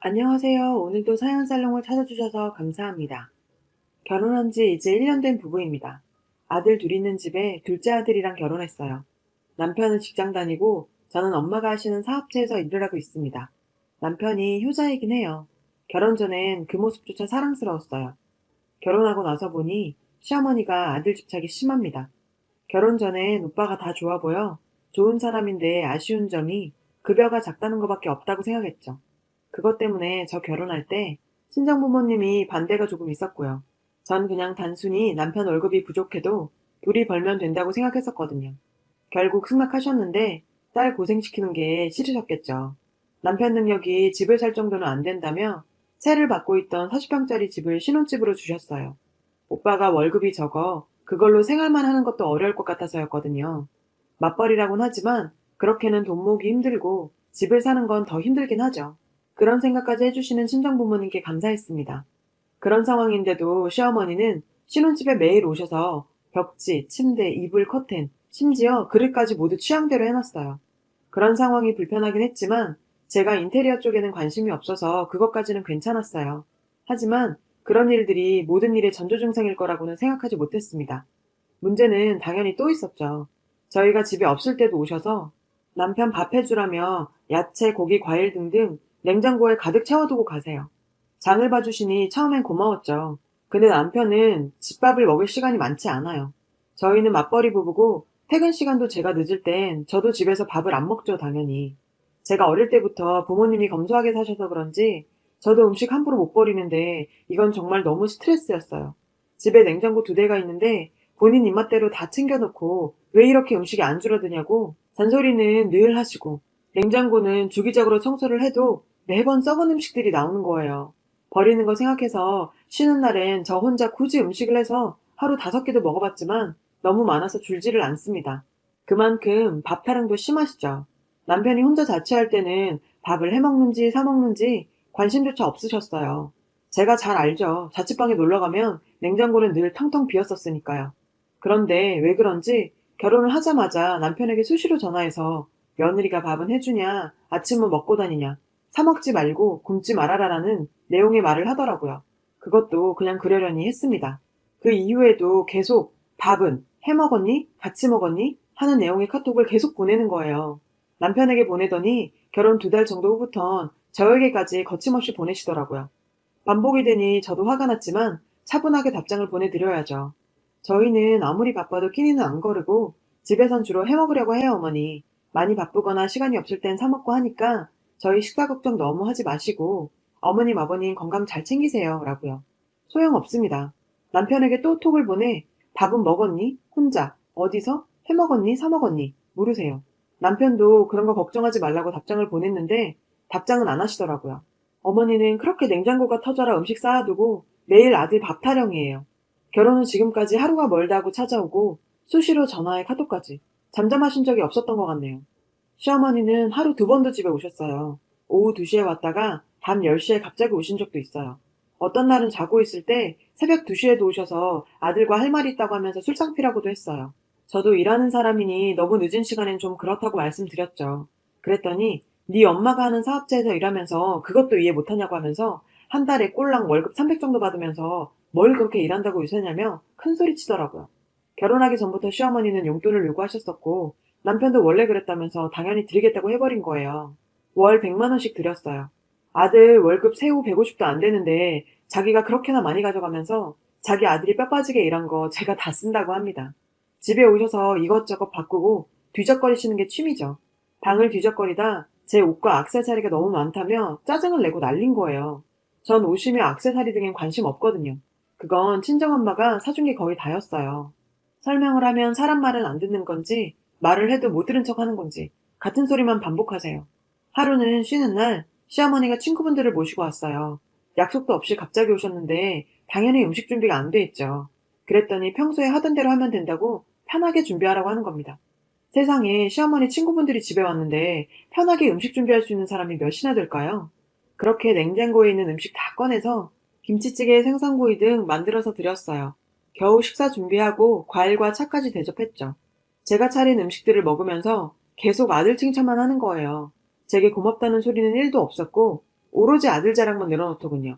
안녕하세요. 오늘도 사연 살롱을 찾아주셔서 감사합니다. 결혼한 지 이제 1년 된 부부입니다. 아들 둘 있는 집에 둘째 아들이랑 결혼했어요. 남편은 직장 다니고 저는 엄마가 하시는 사업체에서 일을 하고 있습니다. 남편이 효자이긴 해요. 결혼 전엔 그 모습조차 사랑스러웠어요. 결혼하고 나서 보니 시어머니가 아들 집착이 심합니다. 결혼 전엔 오빠가 다 좋아 보여 좋은 사람인데 아쉬운 점이 급여가 작다는 것밖에 없다고 생각했죠. 그것 때문에 저 결혼할 때 친정부모님이 반대가 조금 있었고요. 전 그냥 단순히 남편 월급이 부족해도 둘이 벌면 된다고 생각했었거든요. 결국 승낙하셨는데 딸 고생시키는 게 싫으셨겠죠. 남편 능력이 집을 살 정도는 안 된다며 세를 받고 있던 40평짜리 집을 신혼집으로 주셨어요. 오빠가 월급이 적어 그걸로 생활만 하는 것도 어려울 것 같아서였거든요. 맞벌이라곤 하지만 그렇게는 돈 모으기 힘들고 집을 사는 건 더 힘들긴 하죠. 그런 생각까지 해주시는 친정부모님께 감사했습니다. 그런 상황인데도 시어머니는 신혼집에 매일 오셔서 벽지, 침대, 이불, 커튼, 심지어 그릇까지 모두 취향대로 해놨어요. 그런 상황이 불편하긴 했지만 제가 인테리어 쪽에는 관심이 없어서 그것까지는 괜찮았어요. 하지만 그런 일들이 모든 일의 전조증상일 거라고는 생각하지 못했습니다. 문제는 당연히 또 있었죠. 저희가 집에 없을 때도 오셔서 남편 밥 해주라며 야채, 고기, 과일 등등 냉장고에 가득 채워두고 가세요. 장을 봐주시니 처음엔 고마웠죠. 근데 남편은 집밥을 먹을 시간이 많지 않아요. 저희는 맞벌이 부부고 퇴근 시간도 제가 늦을 땐 저도 집에서 밥을 안 먹죠, 당연히. 제가 어릴 때부터 부모님이 검소하게 사셔서 그런지 저도 음식 함부로 못 버리는데 이건 정말 너무 스트레스였어요. 집에 냉장고 2대가 있는데 본인 입맛대로 다 챙겨놓고 왜 이렇게 음식이 안 줄어드냐고 잔소리는 늘 하시고 냉장고는 주기적으로 청소를 해도 매번 썩은 음식들이 나오는 거예요. 버리는 거 생각해서 쉬는 날엔 저 혼자 굳이 음식을 해서 하루 5끼도 먹어봤지만 너무 많아서 줄지를 않습니다. 그만큼 밥 타령도 심하시죠. 남편이 혼자 자취할 때는 밥을 해먹는지 사먹는지 관심조차 없으셨어요. 제가 잘 알죠. 자취방에 놀러가면 냉장고는 늘 텅텅 비었었으니까요. 그런데 왜 그런지 결혼을 하자마자 남편에게 수시로 전화해서 며느리가 밥은 해주냐, 아침은 먹고 다니냐, 사 먹지 말고 굶지 말아라라는 내용의 말을 하더라고요. 그것도 그냥 그러려니 했습니다. 그 이후에도 계속 밥은 해 먹었니? 같이 먹었니? 하는 내용의 카톡을 계속 보내는 거예요. 남편에게 보내더니 결혼 2달 정도 후부턴 저에게까지 거침없이 보내시더라고요. 반복이 되니 저도 화가 났지만 차분하게 답장을 보내드려야죠. 저희는 아무리 바빠도 끼니는 안 거르고 집에선 주로 해먹으려고 해요, 어머니. 많이 바쁘거나 시간이 없을 땐 사먹고 하니까 저희 식사 걱정 너무 하지 마시고 어머님, 아버님 건강 잘 챙기세요. 라고요. 소용없습니다. 남편에게 또 톡을 보내 밥은 먹었니? 혼자? 어디서? 해먹었니? 사먹었니? 물으세요. 남편도 그런 거 걱정하지 말라고 답장을 보냈는데 답장은 안 하시더라고요. 어머니는 그렇게 냉장고가 터져라 음식 쌓아두고 매일 아들 밥 타령이에요. 결혼 후 지금까지 하루가 멀다 고 찾아오고 수시로 전화에 카톡까지 잠잠하신 적이 없었던 것 같네요. 시어머니는 하루 2번도 집에 오셨어요. 오후 2시에 왔다가 밤 10시에 갑자기 오신 적도 있어요. 어떤 날은 자고 있을 때 새벽 2시에도 오셔서 아들과 할 말이 있다고 하면서 술상피라고도 했어요. 저도 일하는 사람이니 너무 늦은 시간엔 좀 그렇다고 말씀드렸죠. 그랬더니 네 엄마가 하는 사업체에서 일하면서 그것도 이해 못하냐고 하면서 한 달에 꼴랑 월급 300 정도 받으면서 뭘 그렇게 일한다고 요새냐며 큰소리 치더라고요. 결혼하기 전부터 시어머니는 용돈을 요구하셨었고 남편도 원래 그랬다면서 당연히 드리겠다고 해버린 거예요. 월 100만 원씩 드렸어요. 아들 월급 세후 150도 안 되는데 자기가 그렇게나 많이 가져가면서 자기 아들이 뼈 빠지게 일한 거 제가 다 쓴다고 합니다. 집에 오셔서 이것저것 바꾸고 뒤적거리시는 게 취미죠. 방을 뒤적거리다 제 옷과 액세서리가 너무 많다며 짜증을 내고 날린 거예요. 전 옷이며 액세서리 등엔 관심 없거든요. 그건 친정엄마가 사준 게 거의 다였어요. 설명을 하면 사람 말은 안 듣는 건지 말을 해도 못 들은 척 하는 건지 같은 소리만 반복하세요. 하루는 쉬는 날 시어머니가 친구분들을 모시고 왔어요. 약속도 없이 갑자기 오셨는데 당연히 음식 준비가 안 돼 있죠. 그랬더니 평소에 하던 대로 하면 된다고 편하게 준비하라고 하는 겁니다. 세상에 시어머니 친구분들이 집에 왔는데 편하게 음식 준비할 수 있는 사람이 몇이나 될까요? 그렇게 냉장고에 있는 음식 다 꺼내서 김치찌개, 생선구이 등 만들어서 드렸어요. 겨우 식사 준비하고 과일과 차까지 대접했죠. 제가 차린 음식들을 먹으면서 계속 아들 칭찬만 하는 거예요. 제게 고맙다는 소리는 1도 없었고 오로지 아들 자랑만 늘어놓더군요.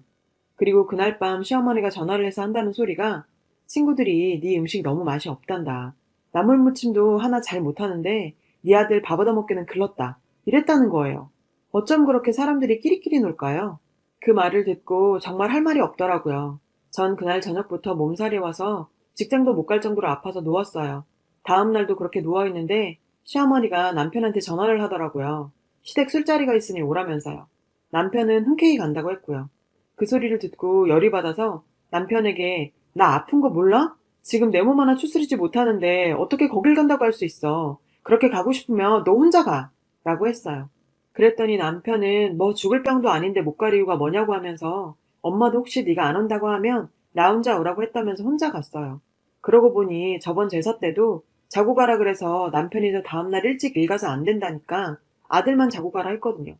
그리고 그날 밤 시어머니가 전화를 해서 한다는 소리가 친구들이 네 음식 너무 맛이 없단다. 나물무침도 하나 잘 못하는데 네 아들 밥 얻어먹기는 글렀다. 이랬다는 거예요. 어쩜 그렇게 사람들이 끼리끼리 놀까요? 그 말을 듣고 정말 할 말이 없더라고요. 전 그날 저녁부터 몸살이 와서 직장도 못 갈 정도로 아파서 누웠어요. 다음 날도 그렇게 누워있는데 시어머니가 남편한테 전화를 하더라고요. 시댁 술자리가 있으니 오라면서요. 남편은 흔쾌히 간다고 했고요. 그 소리를 듣고 열이 받아서 남편에게 나 아픈 거 몰라? 지금 내 몸 하나 추스리지 못하는데 어떻게 거길 간다고 할 수 있어. 그렇게 가고 싶으면 너 혼자 가. 라고 했어요. 그랬더니 남편은 뭐 죽을 병도 아닌데 못 갈 이유가 뭐냐고 하면서 엄마도 혹시 네가 안 온다고 하면 나 혼자 오라고 했다면서 혼자 갔어요. 그러고 보니 저번 제사 때도 자고 가라 그래서 남편이 저 다음날 일찍 일 가서 안 된다니까 아들만 자고 가라 했거든요.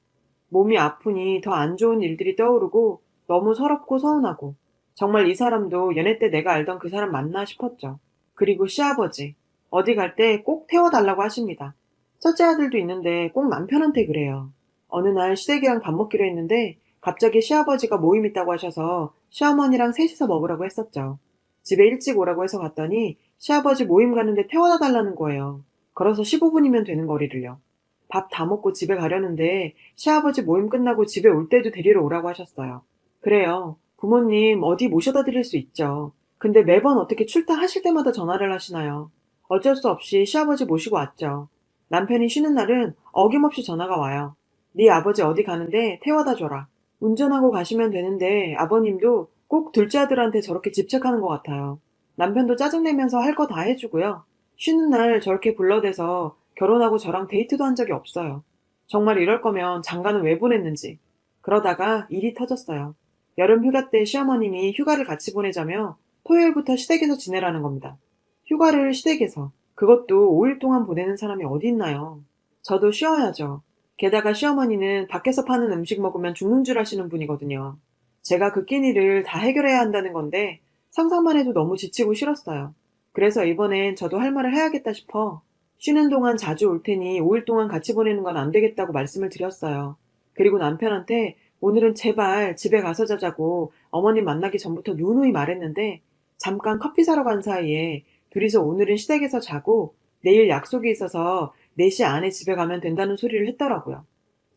몸이 아프니 더 안 좋은 일들이 떠오르고 너무 서럽고 서운하고 정말 이 사람도 연애 때 내가 알던 그 사람 맞나 싶었죠. 그리고 시아버지 어디 갈 때 꼭 태워달라고 하십니다. 첫째 아들도 있는데 꼭 남편한테 그래요. 어느 날 시댁이랑 밥 먹기로 했는데 갑자기 시아버지가 모임 있다고 하셔서 시어머니랑 셋이서 먹으라고 했었죠. 집에 일찍 오라고 해서 갔더니 시아버지 모임 가는데 태워다 달라는 거예요. 걸어서 15분이면 되는 거리를요. 밥 다 먹고 집에 가려는데 시아버지 모임 끝나고 집에 올 때도 데리러 오라고 하셨어요. 그래요. 부모님 어디 모셔다 드릴 수 있죠. 근데 매번 어떻게 출타하실 때마다 전화를 하시나요? 어쩔 수 없이 시아버지 모시고 왔죠. 남편이 쉬는 날은 어김없이 전화가 와요. 네 아버지 어디 가는데 태워다 줘라. 운전하고 가시면 되는데 아버님도 꼭 둘째 아들한테 저렇게 집착하는 것 같아요. 남편도 짜증내면서 할 거 다 해주고요. 쉬는 날 저렇게 불러대서 결혼하고 저랑 데이트도 한 적이 없어요. 정말 이럴 거면 장가는 왜 보냈는지. 그러다가 일이 터졌어요. 여름 휴가 때 시어머님이 휴가를 같이 보내자며 토요일부터 시댁에서 지내라는 겁니다. 휴가를 시댁에서. 그것도 5일 동안 보내는 사람이 어디 있나요? 저도 쉬어야죠. 게다가 시어머니는 밖에서 파는 음식 먹으면 죽는 줄 아시는 분이거든요. 제가 그 끼니를 다 해결해야 한다는 건데 상상만 해도 너무 지치고 싫었어요. 그래서 이번엔 저도 할 말을 해야겠다 싶어 쉬는 동안 자주 올 테니 5일 동안 같이 보내는 건 안 되겠다고 말씀을 드렸어요. 그리고 남편한테 오늘은 제발 집에 가서 자자고 어머님 만나기 전부터 누누이 말했는데 잠깐 커피 사러 간 사이에 둘이서 오늘은 시댁에서 자고 내일 약속이 있어서 4시 안에 집에 가면 된다는 소리를 했더라고요.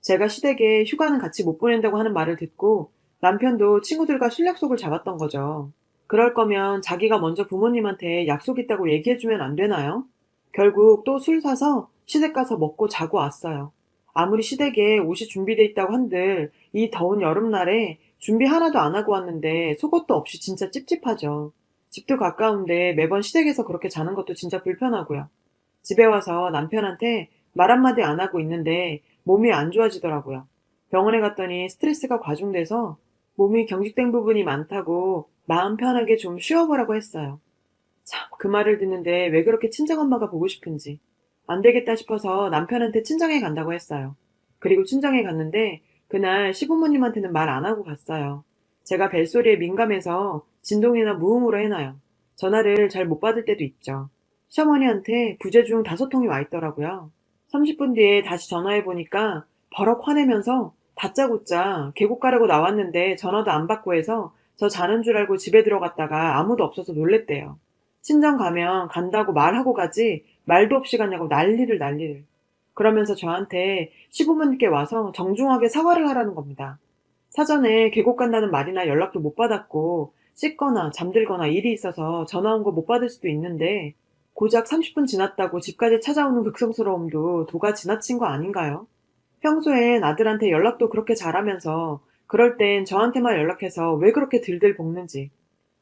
제가 시댁에 휴가는 같이 못 보낸다고 하는 말을 듣고 남편도 친구들과 술 약속을 잡았던 거죠. 그럴 거면 자기가 먼저 부모님한테 약속 있다고 얘기해주면 안 되나요? 결국 또 술 사서 시댁 가서 먹고 자고 왔어요. 아무리 시댁에 옷이 준비돼 있다고 한들 이 더운 여름날에 준비 하나도 안 하고 왔는데 속옷도 없이 진짜 찝찝하죠. 집도 가까운데 매번 시댁에서 그렇게 자는 것도 진짜 불편하고요. 집에 와서 남편한테 말 한마디 안 하고 있는데 몸이 안 좋아지더라고요. 병원에 갔더니 스트레스가 과중돼서 몸이 경직된 부분이 많다고 마음 편하게 좀 쉬어보라고 했어요. 참, 그 말을 듣는데 왜 그렇게 친정엄마가 보고 싶은지. 안 되겠다 싶어서 남편한테 친정에 간다고 했어요. 그리고 친정에 갔는데 그날 시부모님한테는 말 안 하고 갔어요. 제가 벨소리에 민감해서 진동이나 무음으로 해놔요. 전화를 잘 못 받을 때도 있죠. 시어머니한테 부재 중 5통이 와 있더라고요. 30분 뒤에 다시 전화해보니까 버럭 화내면서 다짜고짜 계곡 가려고 나왔는데 전화도 안 받고 해서 저 자는 줄 알고 집에 들어갔다가 아무도 없어서 놀랬대요. 친정 가면 간다고 말하고 가지 말도 없이 가냐고 난리를. 그러면서 저한테 시부모님께 와서 정중하게 사과를 하라는 겁니다. 사전에 계곡 간다는 말이나 연락도 못 받았고 씻거나 잠들거나 일이 있어서 전화 온 거 못 받을 수도 있는데 고작 30분 지났다고 집까지 찾아오는 극성스러움도 도가 지나친 거 아닌가요? 평소엔 아들한테 연락도 그렇게 잘하면서 그럴 땐 저한테만 연락해서 왜 그렇게 들들 볶는지.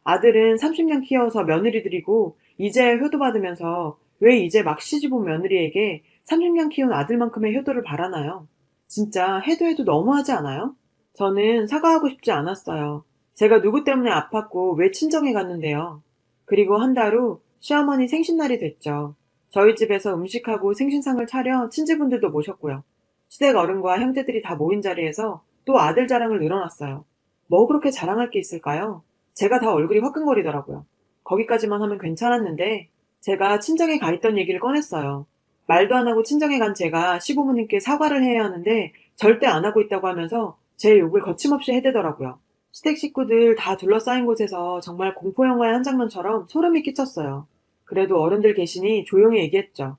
아들은 30년 키워서 며느리들이고 이제야 효도받으면서 왜 이제 막 시집온 며느리에게 30년 키운 아들만큼의 효도를 바라나요? 진짜 해도 너무하지 않아요? 저는 사과하고 싶지 않았어요. 제가 누구 때문에 아팠고 왜 친정에 갔는데요. 그리고 한 달 후 시어머니 생신날이 됐죠. 저희 집에서 음식하고 생신상을 차려 친지분들도 모셨고요. 시댁 어른과 형제들이 다 모인 자리에서 또 아들 자랑을 늘어놨어요. 뭐 그렇게 자랑할 게 있을까요? 제가 다 얼굴이 화끈거리더라고요. 거기까지만 하면 괜찮았는데 제가 친정에 가 있던 얘기를 꺼냈어요. 말도 안 하고 친정에 간 제가 시부모님께 사과를 해야 하는데 절대 안 하고 있다고 하면서 제 욕을 거침없이 해대더라고요. 시댁 식구들 다 둘러싸인 곳에서 정말 공포영화의 한 장면처럼 소름이 끼쳤어요. 그래도 어른들 계시니 조용히 얘기했죠.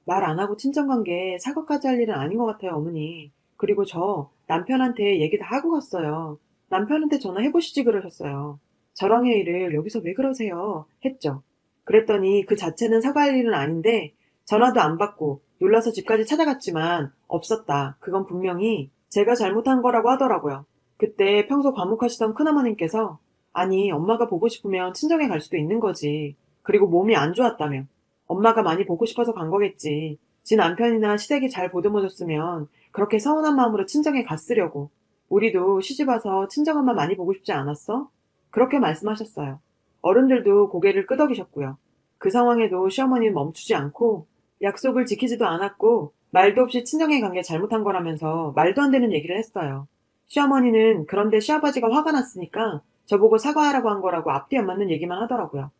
말 안 하고 친정관계 사과까지 할 일은 아닌 것 같아요, 어머니. 그리고 저 남편한테 얘기 다 하고 갔어요. 남편한테 전화해보시지 그러셨어요. 저랑의 일을 여기서 왜 그러세요? 했죠. 그랬더니 그 자체는 사과할 일은 아닌데 전화도 안 받고 놀라서 집까지 찾아갔지만 없었다. 그건 분명히 제가 잘못한 거라고 하더라고요. 그때 평소 과묵하시던 큰어머님께서 아니 엄마가 보고 싶으면 친정에 갈 수도 있는 거지. 그리고 몸이 안 좋았다며. 엄마가 많이 보고 싶어서 간 거겠지. 지 남편이나 시댁이 잘 보듬어줬으면 그렇게 서운한 마음으로 친정에 갔으려고. 우리도 시집 와서 친정엄마 많이 보고 싶지 않았어? 그렇게 말씀하셨어요. 어른들도 고개를 끄덕이셨고요. 그 상황에도 시어머니는 멈추지 않고 약속을 지키지도 않았고 말도 없이 친정에 간 게 잘못한 거라면서 말도 안 되는 얘기를 했어요. 시어머니는 그런데 시아버지가 화가 났으니까 저보고 사과하라고 한 거라고 앞뒤 안 맞는 얘기만 하더라고요.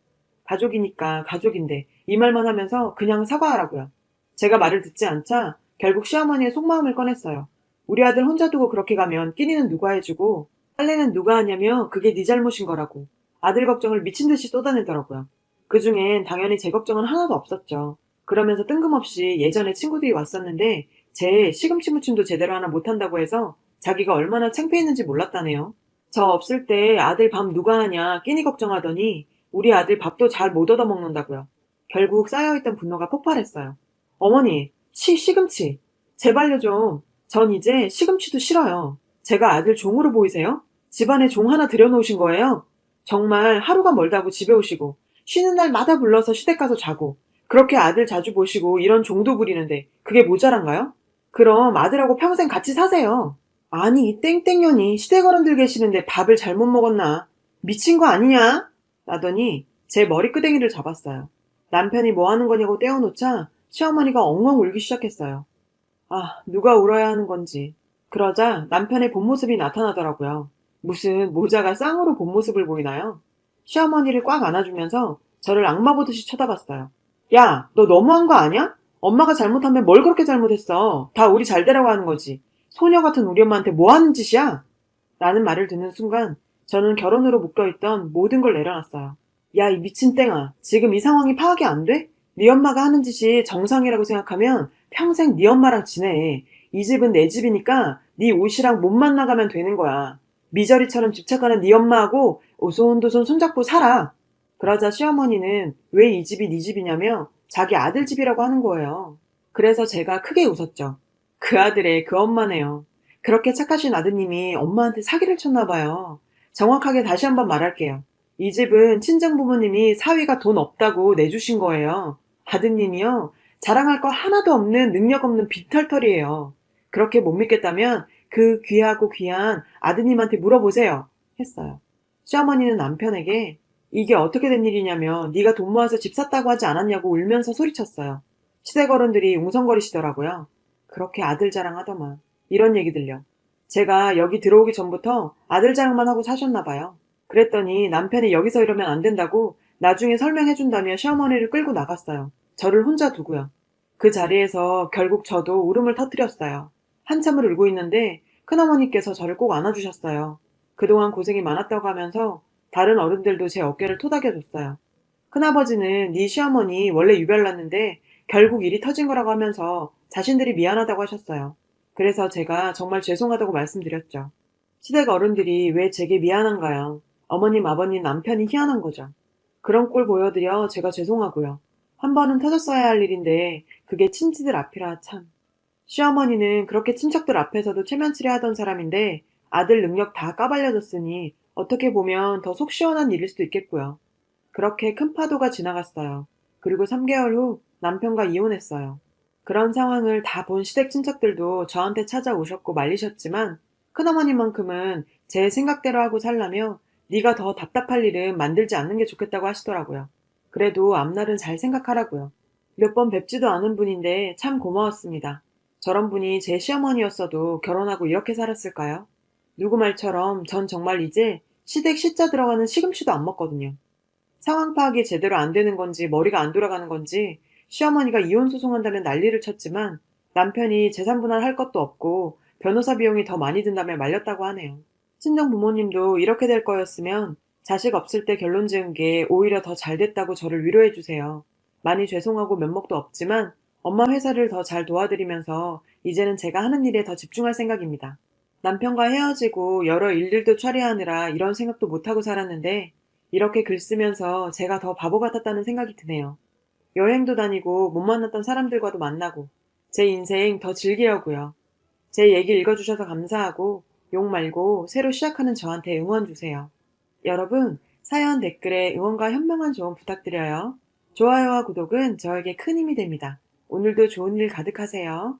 가족이니까 가족인데 이 말만 하면서 그냥 사과하라고요. 제가 말을 듣지 않자 결국 시어머니의 속마음을 꺼냈어요. 우리 아들 혼자 두고 그렇게 가면 끼니는 누가 해주고 빨래는 누가 하냐며 그게 네 잘못인 거라고. 아들 걱정을 미친 듯이 쏟아내더라고요. 그중엔 당연히 제 걱정은 하나도 없었죠. 그러면서 뜬금없이 예전에 친구들이 왔었는데 제 시금치 무침도 제대로 하나 못한다고 해서 자기가 얼마나 창피했는지 몰랐다네요. 저 없을 때 아들 밥 누가 하냐 끼니 걱정하더니 우리 아들 밥도 잘 못 얻어먹는다고요. 결국 쌓여있던 분노가 폭발했어요. 어머니, 시금치. 제발요 좀. 전 이제 시금치도 싫어요. 제가 아들 종으로 보이세요? 집안에 종 하나 들여놓으신 거예요? 정말 하루가 멀다고 집에 오시고 쉬는 날마다 불러서 시댁 가서 자고 그렇게 아들 자주 보시고 이런 종도 부리는데 그게 모자란가요? 그럼 아들하고 평생 같이 사세요. 아니 이 땡땡년이 시댁 어른들 계시는데 밥을 잘못 먹었나? 미친 거 아니냐? 라더니 제 머리끄댕이를 잡았어요. 남편이 뭐 하는 거냐고 떼어놓자 시어머니가 엉엉 울기 시작했어요. 아, 누가 울어야 하는 건지. 그러자 남편의 본 모습이 나타나더라고요. 무슨 모자가 쌍으로 본 모습을 보이나요? 시어머니를 꽉 안아주면서 저를 악마 보듯이 쳐다봤어요. 야, 너 너무한 거 아니야? 엄마가 잘못하면 뭘 그렇게 잘못했어? 다 우리 잘 되라고 하는 거지. 소녀 같은 우리 엄마한테 뭐 하는 짓이야? 라는 말을 듣는 순간 저는 결혼으로 묶여있던 모든 걸 내려놨어요. 야, 이 미친 땡아. 지금 이 상황이 파악이 안 돼? 네 엄마가 하는 짓이 정상이라고 생각하면 평생 네 엄마랑 지내. 이 집은 내 집이니까 네 옷이랑 몸만 나가면 되는 거야. 미저리처럼 집착하는 네 엄마하고 오손도손 손잡고 살아. 그러자 시어머니는 왜 이 집이 네 집이냐며 자기 아들 집이라고 하는 거예요. 그래서 제가 크게 웃었죠. 그 아들의 그 엄마네요. 그렇게 착하신 아드님이 엄마한테 사기를 쳤나 봐요. 정확하게 다시 한번 말할게요. 이 집은 친정 부모님이 사위가 돈 없다고 내주신 거예요. 아드님이요. 자랑할 거 하나도 없는 능력 없는 빈털털이에요. 그렇게 못 믿겠다면 그 귀하고 귀한 아드님한테 물어보세요. 했어요. 시어머니는 남편에게 이게 어떻게 된 일이냐며 네가 돈 모아서 집 샀다고 하지 않았냐고 울면서 소리쳤어요. 시댁 어른들이 웅성거리시더라고요. 그렇게 아들 자랑하더만. 이런 얘기 들려. 제가 여기 들어오기 전부터 아들 자랑만 하고 사셨나 봐요. 그랬더니 남편이 여기서 이러면 안 된다고 나중에 설명해준다며 시어머니를 끌고 나갔어요. 저를 혼자 두고요. 그 자리에서 결국 저도 울음을 터뜨렸어요. 한참을 울고 있는데 큰어머니께서 저를 꼭 안아주셨어요. 그동안 고생이 많았다고 하면서 다른 어른들도 제 어깨를 토닥여줬어요. 큰아버지는 네 시어머니 원래 유별났는데 결국 일이 터진 거라고 하면서 자신들이 미안하다고 하셨어요. 그래서 제가 정말 죄송하다고 말씀드렸죠. 시댁 어른들이 왜 제게 미안한가요? 어머님, 아버님, 남편이 희한한 거죠. 그런 꼴 보여드려 제가 죄송하고요. 한 번은 터졌어야 할 일인데 그게 친지들 앞이라 참. 시어머니는 그렇게 친척들 앞에서도 체면치레 하던 사람인데 아들 능력 다 까발려졌으니 어떻게 보면 더 속 시원한 일일 수도 있겠고요. 그렇게 큰 파도가 지나갔어요. 그리고 3개월 후 남편과 이혼했어요. 그런 상황을 다 본 시댁 친척들도 저한테 찾아오셨고 말리셨지만 큰어머니만큼은 제 생각대로 하고 살라며 네가 더 답답할 일은 만들지 않는 게 좋겠다고 하시더라고요. 그래도 앞날은 잘 생각하라고요. 몇 번 뵙지도 않은 분인데 참 고마웠습니다. 저런 분이 제 시어머니였어도 결혼하고 이렇게 살았을까요? 누구 말처럼 전 정말 이제 시댁 시자 들어가는 시금치도 안 먹거든요. 상황 파악이 제대로 안 되는 건지 머리가 안 돌아가는 건지 시어머니가 이혼 소송한다면 난리를 쳤지만 남편이 재산 분할할 것도 없고 변호사 비용이 더 많이 든다며 말렸다고 하네요. 친정 부모님도 이렇게 될 거였으면 자식 없을 때 결론 지은 게 오히려 더 잘 됐다고 저를 위로해 주세요. 많이 죄송하고 면목도 없지만 엄마 회사를 더 잘 도와드리면서 이제는 제가 하는 일에 더 집중할 생각입니다. 남편과 헤어지고 여러 일들도 처리하느라 이런 생각도 못하고 살았는데 이렇게 글 쓰면서 제가 더 바보 같았다는 생각이 드네요. 여행도 다니고 못 만났던 사람들과도 만나고 제 인생 더 즐기려고요. 제 얘기 읽어주셔서 감사하고 욕 말고 새로 시작하는 저한테 응원 주세요. 여러분, 사연 댓글에 응원과 현명한 조언 부탁드려요. 좋아요와 구독은 저에게 큰 힘이 됩니다. 오늘도 좋은 일 가득하세요.